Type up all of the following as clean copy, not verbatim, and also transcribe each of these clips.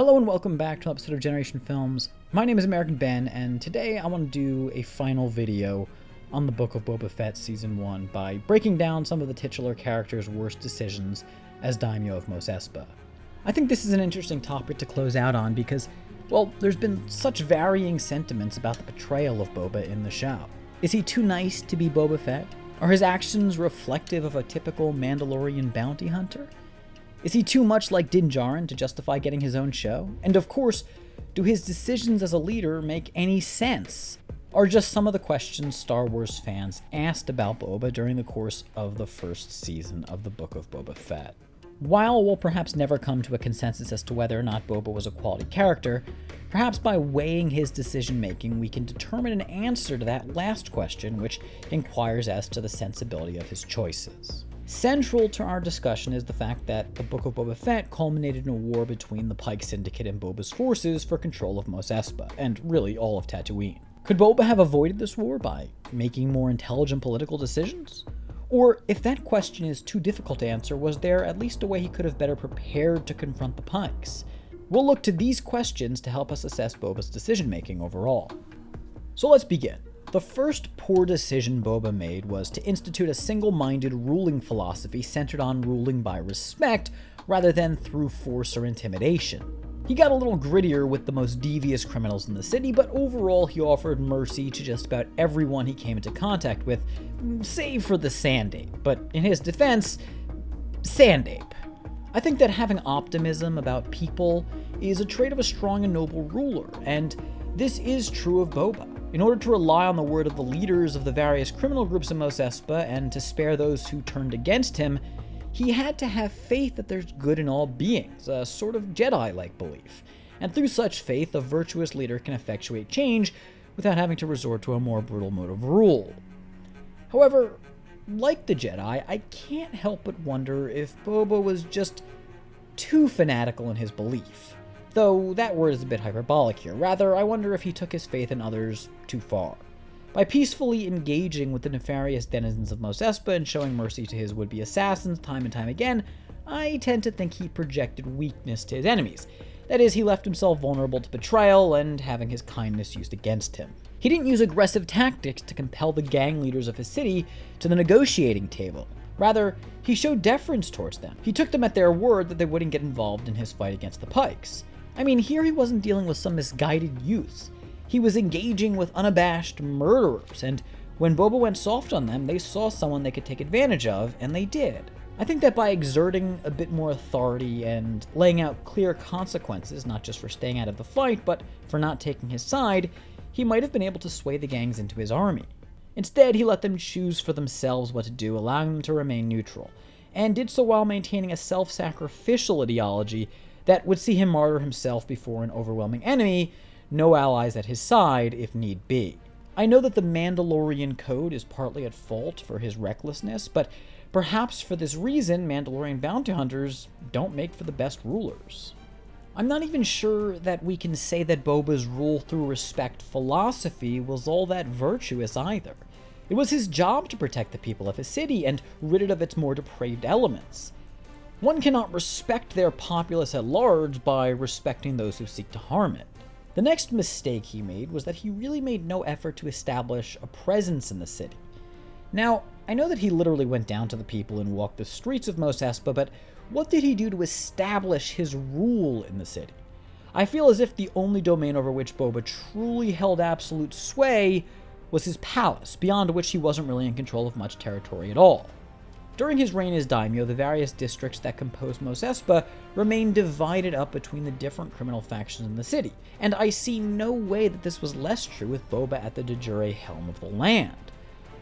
Hello and welcome back to an episode of Generation Films. My name is American Ben, and today I want to do a final video on the Book of Boba Fett Season 1 by breaking down some of the titular character's worst decisions as Daimyo of Mos Espa. I think this is an interesting topic to close out on because, well, there's been such varying sentiments about the portrayal of Boba in the show. Is he too nice to be Boba Fett? Are his actions reflective of a typical Mandalorian bounty hunter? Is he too much like Din Djarin to justify getting his own show? And of course, do his decisions as a leader make any sense? Are just some of the questions Star Wars fans asked about Boba during the course of the first season of the Book of Boba Fett. While we'll perhaps never come to a consensus as to whether or not Boba was a quality character, perhaps by weighing his decision-making we can determine an answer to that last question, which inquires as to the sensibility of his choices. Central to our discussion is the fact that the Book of Boba Fett culminated in a war between the Pike Syndicate and Boba's forces for control of Mos Espa, and really all of Tatooine. Could Boba have avoided this war by making more intelligent political decisions? Or, if that question is too difficult to answer, was there at least a way he could have better prepared to confront the Pikes? We'll look to these questions to help us assess Boba's decision-making overall. So let's begin. The first poor decision Boba made was to institute a single-minded ruling philosophy centered on ruling by respect rather than through force or intimidation. He got a little grittier with the most devious criminals in the city, but overall he offered mercy to just about everyone he came into contact with, save for the Sand Ape. But in his defense, Sand Ape. I think that having optimism about people is a trait of a strong and noble ruler, and this is true of Boba. In order to rely on the word of the leaders of the various criminal groups in Mos Espa and to spare those who turned against him, he had to have faith that there's good in all beings, a sort of Jedi-like belief. And through such faith, a virtuous leader can effectuate change without having to resort to a more brutal mode of rule. However, like the Jedi, I can't help but wonder if Boba was just too fanatical in his belief. Though that word is a bit hyperbolic here. Rather, I wonder if he took his faith in others too far. By peacefully engaging with the nefarious denizens of Mos Espa and showing mercy to his would-be assassins time and time again, I tend to think he projected weakness to his enemies. That is, he left himself vulnerable to betrayal and having his kindness used against him. He didn't use aggressive tactics to compel the gang leaders of his city to the negotiating table. Rather, he showed deference towards them. He took them at their word that they wouldn't get involved in his fight against the Pikes. I mean, here he wasn't dealing with some misguided youths. He was engaging with unabashed murderers, and when Boba went soft on them, they saw someone they could take advantage of, and they did. I think that by exerting a bit more authority and laying out clear consequences, not just for staying out of the fight, but for not taking his side, he might have been able to sway the gangs into his army. Instead, he let them choose for themselves what to do, allowing them to remain neutral, and did so while maintaining a self-sacrificial ideology that would see him martyr himself before an overwhelming enemy, no allies at his side if need be. I know that the Mandalorian Code is partly at fault for his recklessness, but perhaps for this reason, Mandalorian bounty hunters don't make for the best rulers. I'm not even sure that we can say that Boba's rule through respect philosophy was all that virtuous either. It was his job to protect the people of his city and rid it of its more depraved elements. One cannot respect their populace at large by respecting those who seek to harm it. The next mistake he made was that he really made no effort to establish a presence in the city. Now, I know that he literally went down to the people and walked the streets of Mos Espa, but what did he do to establish his rule in the city? I feel as if the only domain over which Boba truly held absolute sway was his palace, beyond which he wasn't really in control of much territory at all. During his reign as daimyo, the various districts that composed Mos Espa remained divided up between the different criminal factions in the city, and I see no way that this was less true with Boba at the de jure helm of the land.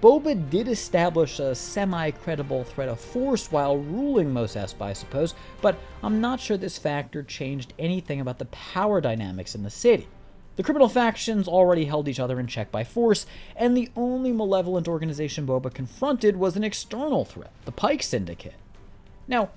Boba did establish a semi-credible threat of force while ruling Mos Espa, I suppose, but I'm not sure this factor changed anything about the power dynamics in the city. The criminal factions already held each other in check by force, and the only malevolent organization Boba confronted was an external threat, the Pike Syndicate. Now,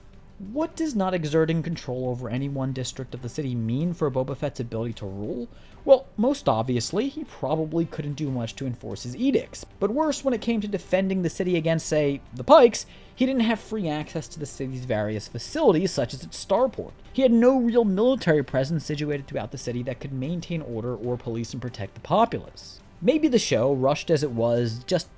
what does not exerting control over any one district of the city mean for Boba Fett's ability to rule? Well, most obviously, he probably couldn't do much to enforce his edicts. But worse, when it came to defending the city against, say, the Pikes, he didn't have free access to the city's various facilities, such as its starport. He had no real military presence situated throughout the city that could maintain order or police and protect the populace. Maybe the show, rushed as it was, just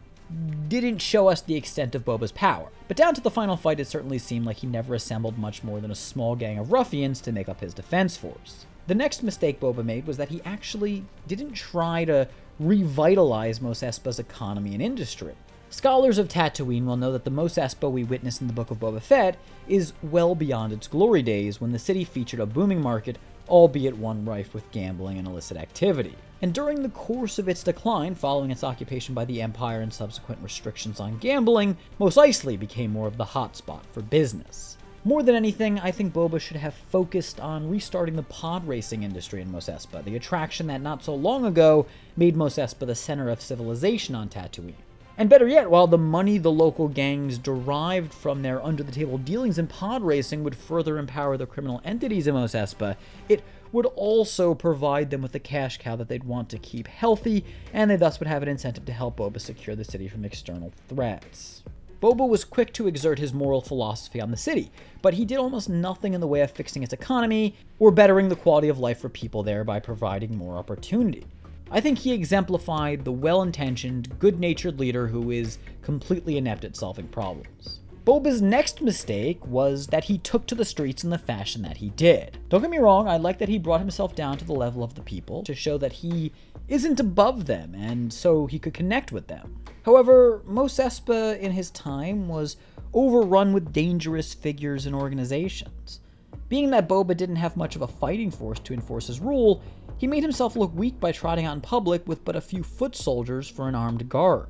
didn't show us the extent of Boba's power. But down to the final fight, it certainly seemed like he never assembled much more than a small gang of ruffians to make up his defense force. The next mistake Boba made was that he actually didn't try to revitalize Mos Espa's economy and industry. Scholars of Tatooine will know that the Mos Espa we witness in the Book of Boba Fett is well beyond its glory days, when the city featured a booming market, albeit one rife with gambling and illicit activity. And during the course of its decline, following its occupation by the Empire and subsequent restrictions on gambling, Mos Eisley became more of the hotspot for business. More than anything, I think Boba should have focused on restarting the pod racing industry in Mos Espa, the attraction that not so long ago made Mos Espa the center of civilization on Tatooine. And better yet, while the money the local gangs derived from their under-the-table dealings in pod racing would further empower the criminal entities in Mos Espa, it would also provide them with a cash cow that they'd want to keep healthy, and they thus would have an incentive to help Boba secure the city from external threats. Boba was quick to exert his moral philosophy on the city, but he did almost nothing in the way of fixing its economy or bettering the quality of life for people there by providing more opportunity. I think he exemplified the well-intentioned, good-natured leader who is completely inept at solving problems. Boba's next mistake was that he took to the streets in the fashion that he did. Don't get me wrong, I like that he brought himself down to the level of the people to show that he isn't above them, and so he could connect with them. However, Mos Espa in his time was overrun with dangerous figures and organizations. Being that Boba didn't have much of a fighting force to enforce his rule, he made himself look weak by trotting out in public with but a few foot soldiers for an armed guard.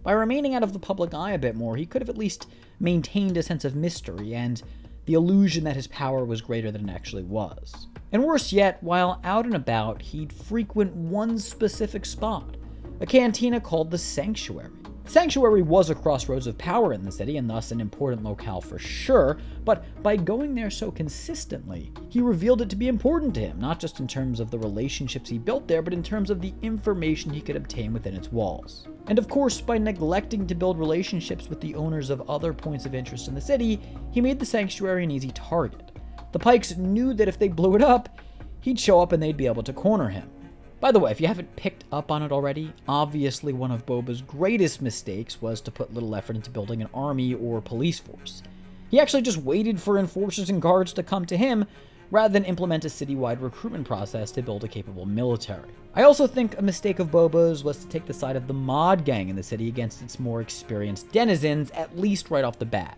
By remaining out of the public eye a bit more, he could have at least maintained a sense of mystery and the illusion that his power was greater than it actually was. And worse yet, while out and about, he'd frequent one specific spot, a cantina called the Sanctuary. The Sanctuary was a crossroads of power in the city, and thus an important locale for sure, but by going there so consistently, he revealed it to be important to him, not just in terms of the relationships he built there, but in terms of the information he could obtain within its walls. And of course, by neglecting to build relationships with the owners of other points of interest in the city, he made the Sanctuary an easy target. The Pikes knew that if they blew it up, he'd show up and they'd be able to corner him. By the way, if you haven't picked up on it already, obviously one of Boba's greatest mistakes was to put little effort into building an army or police force. He actually just waited for enforcers and guards to come to him, rather than implement a citywide recruitment process to build a capable military. I also think a mistake of Boba's was to take the side of the mod gang in the city against its more experienced denizens, at least right off the bat.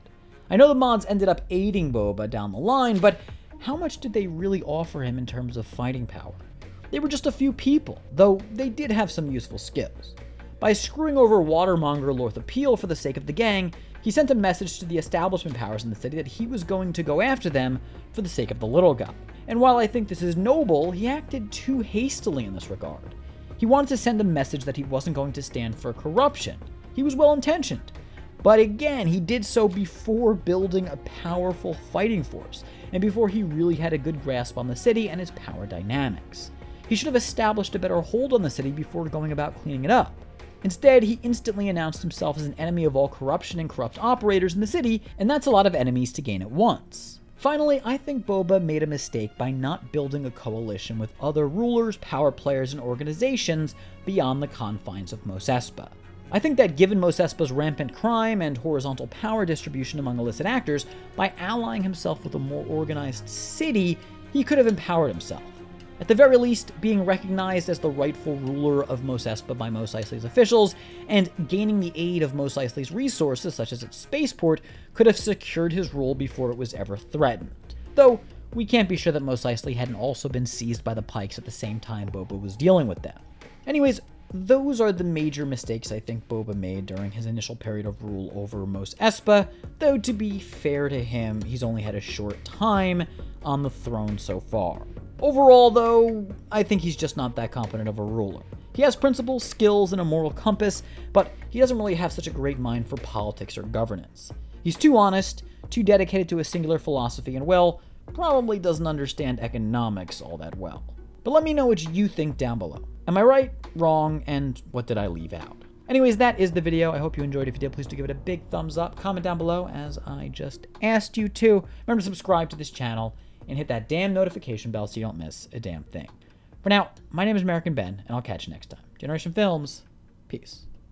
I know the mods ended up aiding Boba down the line, but how much did they really offer him in terms of fighting power? They were just a few people, though they did have some useful skills. By screwing over Watermonger Lortha Peel for the sake of the gang, he sent a message to the establishment powers in the city that he was going to go after them for the sake of the little guy. And while I think this is noble, he acted too hastily in this regard. He wanted to send a message that he wasn't going to stand for corruption. He was well-intentioned. But again, he did so before building a powerful fighting force, and before he really had a good grasp on the city and its power dynamics. He should have established a better hold on the city before going about cleaning it up. Instead, he instantly announced himself as an enemy of all corruption and corrupt operators in the city, and that's a lot of enemies to gain at once. Finally, I think Boba made a mistake by not building a coalition with other rulers, power players, and organizations beyond the confines of Mos Espa. I think that given Mos Espa's rampant crime and horizontal power distribution among illicit actors, by allying himself with a more organized city, he could have empowered himself. At the very least, being recognized as the rightful ruler of Mos Espa by Mos Eisley's officials, and gaining the aid of Mos Eisley's resources, such as its spaceport, could have secured his rule before it was ever threatened. Though, we can't be sure that Mos Eisley hadn't also been seized by the Pikes at the same time Boba was dealing with them. Anyways, those are the major mistakes I think Boba made during his initial period of rule over Mos Espa, though to be fair to him, he's only had a short time on the throne so far. Overall, though, I think he's just not that competent of a ruler. He has principles, skills, and a moral compass, but he doesn't really have such a great mind for politics or governance. He's too honest, too dedicated to a singular philosophy, and, well, probably doesn't understand economics all that well. But let me know what you think down below. Am I right, wrong, and what did I leave out? Anyways, that is the video. I hope you enjoyed. If you did, please do give it a big thumbs up. Comment down below, as I just asked you to. Remember to subscribe to this channel and hit that damn notification bell so you don't miss a damn thing. For now, my name is American Ben, and I'll catch you next time. Generation Films, peace.